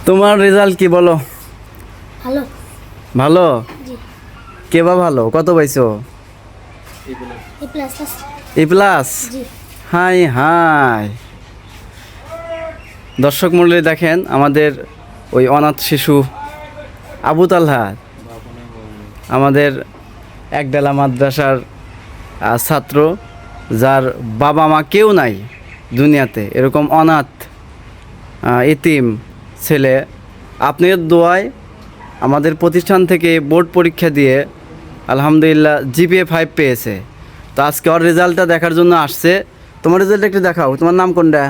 তোমার রেজাল্ট কি বলো? ভালো। ভালো? জি। কে বা ভালো? কত পাইছো? A plus. A plus? জি। Hi hi. দর্শক মণ্ডলী দেখেন আমাদের ওই অনাথ শিশু আবু তালহা আমাদের একডালা মাদ্রাসার ছাত্র, যার বাবা মা কেউ নাই দুনিয়াতে, এরকম অনাথ এতিম ছেলে আপনাদের দোয়ায় আমাদের প্রতিষ্ঠান থেকে বোর্ড পরীক্ষা দিয়ে আলহামদুলিল্লাহ জিপিএ 5 পেয়েছে। তো আজকে ওর রেজাল্টটা দেখার জন্য আসছে। তোমার রেজাল্ট একটু দেখাও। তোমার নাম কোনটা?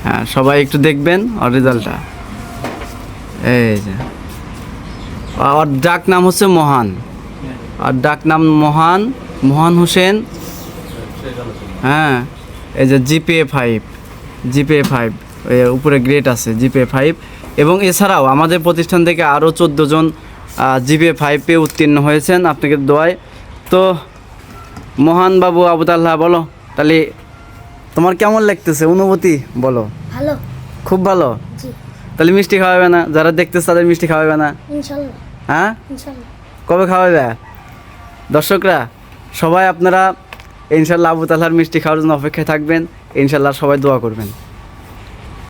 হ্যাঁ, সবাই একটু দেখবেন ওর রেজাল্টটা। এই যে ওর ডাক নাম হচ্ছে মহান। আর ডাক নাম মহান হোসেন। হ্যাঁ, এই যে জিপিএ 5 উপরে গ্রেড আছে জিপিএ 5। এবং এছাড়াও আমাদের প্রতিষ্ঠান থেকে আরও 14 জন জিপিএ 5 পেয়ে উত্তীর্ণ হয়েছেন আপনাদের দোয়ায়। তো মহান বাবু আবু তালহা, বলো তাহলে তোমার কেমন লাগতেছে, অনুভূতি বলো। ভালো। খুব ভালো? জি। তাহলে মিষ্টি খাওয়াবে না? যারা দেখতেছে তাদের মিষ্টি খাওয়াবে না? ইনশাআল্লাহ। হ্যাঁ, ইনশাআল্লাহ। কবে খাওয়াবে? দর্শকরা সবাই আপনারা ইনশাল্লাহ আবু তালহার মিষ্টি খাওয়ার জন্য অপেক্ষায় থাকবেন। ইনশাল্লাহ সবাই দোয়া করবেন।